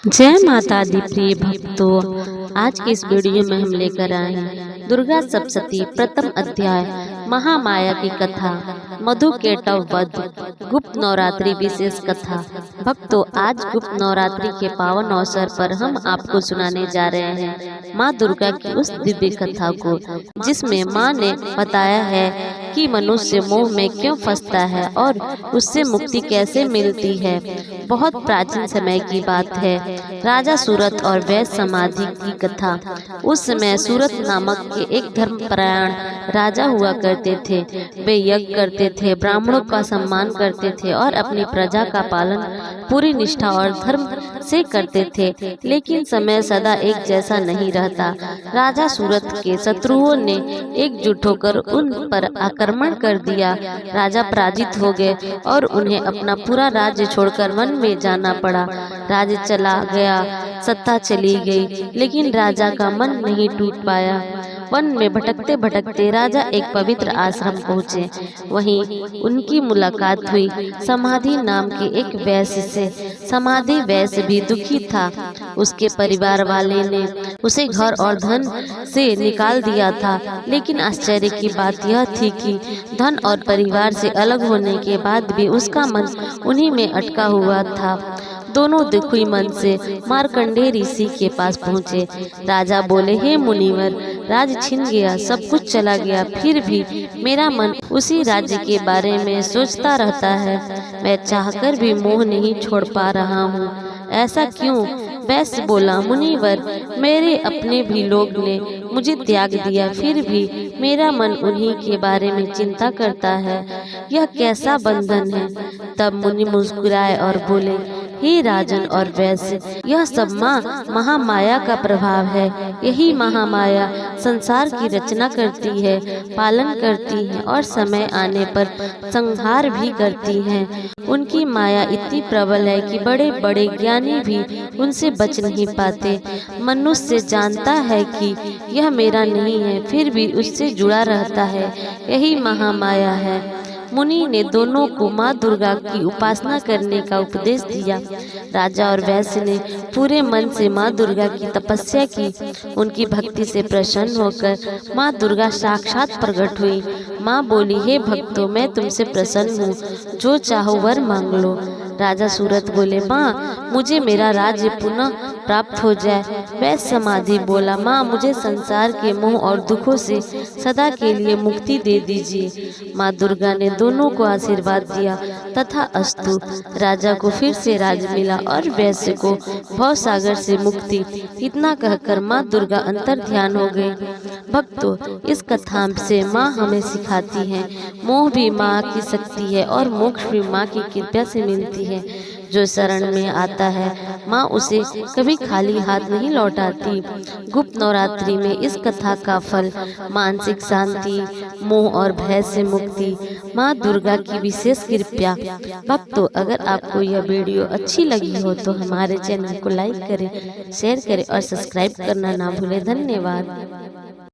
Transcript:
जय माता दी प्रिय भक्तों, आज की इस वीडियो में हम लेकर आए हैं दुर्गा सप्तशती प्रथम अध्याय महामाया की कथा, मधु केटव वध, गुप्त नवरात्रि विशेष कथा। भक्तों, आज गुप्त नवरात्रि के पावन अवसर पर हम आपको सुनाने जा रहे हैं माँ दुर्गा की उस दिव्य कथा को, जिसमें माँ ने बताया है कि मनुष्य मोह में क्यों फंसता है और उससे मुक्ति कैसे मिलती है। बहुत प्राचीन समय की बात है, राजा सूरत और वैश्य समाधि की कथा। उस समय सूरत नामक के एक धर्मपरायण राजा हुआ करते थे। वे यज्ञ करते थे, ब्राह्मणों का सम्मान करते थे और अपनी प्रजा का पालन पूरी निष्ठा और धर्म से करते थे। लेकिन समय सदा एक जैसा नहीं रहता। राजा सूरत के शत्रुओं ने एकजुट होकर उन पर आक्रमण कर दिया। राजा पराजित हो गए और उन्हें अपना पूरा राज्य छोड़कर वन में जाना पड़ा। राज्य चला गया, सत्ता चली गई, लेकिन राजा का मन नहीं टूट पाया। वन में भटकते भटकते राजा एक पवित्र आश्रम पहुँचे। वहीं उनकी मुलाकात हुई समाधि नाम के एक वैश्य से। समाधि वैश्य भी दुखी था। उसके परिवार वाले ने उसे घर और धन से निकाल दिया था, लेकिन आश्चर्य की बात यह थी कि धन और परिवार से अलग होने के बाद भी उसका मन उन्हीं में अटका हुआ था। दोनों दुखी मन से मार्कंडेय ऋषि के पास पहुँचे। राजा बोले, हे मुनिवर, राज छिन गया, सब कुछ चला गया, फिर भी मेरा मन उसी राज्य के बारे में सोचता रहता है। मैं चाहकर भी मोह नहीं छोड़ पा रहा हूँ। ऐसा क्यों? वैश्य बोला, मुनिवर, मेरे अपने भी लोग ने मुझे त्याग दिया, फिर भी मेरा मन उन्हीं के बारे में चिंता करता है। यह कैसा बंधन है? तब मुनि मुस्कुराए और बोले, हे राजन और वैश्य, यह सब माँ महामाया का प्रभाव है। यही महामाया संसार की रचना करती है, पालन करती है और समय आने पर संहार भी करती है। उनकी माया इतनी प्रबल है कि बड़े बड़े ज्ञानी भी उनसे बच नहीं पाते। मनुष्य जानता है कि यह मेरा नहीं है, फिर भी उससे जुड़ा रहता है। यही महामाया है। मुनि ने दोनों को माँ दुर्गा की उपासना करने का उपदेश दिया। राजा और वैश्य ने पूरे मन से माँ दुर्गा की तपस्या की। उनकी भक्ति से प्रसन्न होकर माँ दुर्गा साक्षात प्रकट हुई। माँ बोली, हे भक्तों, मैं तुमसे प्रसन्न हूँ, जो चाहो वर मांग लो। राजा सूरत बोले, माँ, मुझे मेरा राज्य पुनः प्राप्त हो जाए। वैश्य समाधि बोला, माँ, मुझे संसार के मोह और दुखों से सदा के लिए मुक्ति दे दीजिए। माँ दुर्गा ने दोनों को आशीर्वाद दिया तथा अस्तु। राजा को फिर से राज मिला और वैश्य को भव सागर से मुक्ति। इतना कहकर माँ दुर्गा अंतर ध्यान हो गई। भक्तों, इस कथा से माँ हमें सिखाती है, मोह भी माँ की शक्ति है और मोक्ष भी माँ की कृपा से मिलती है। जो शरण में आता है, माँ उसे कभी खाली हाथ नहीं लौटाती। गुप्त नवरात्रि में इस कथा का फल मानसिक शांति, मोह और भय से मुक्ति, माँ दुर्गा की विशेष कृपा। भक्तों, अगर आपको यह वीडियो अच्छी लगी हो तो हमारे चैनल को लाइक करें, शेयर करें और सब्सक्राइब करना ना भूलें। धन्यवाद।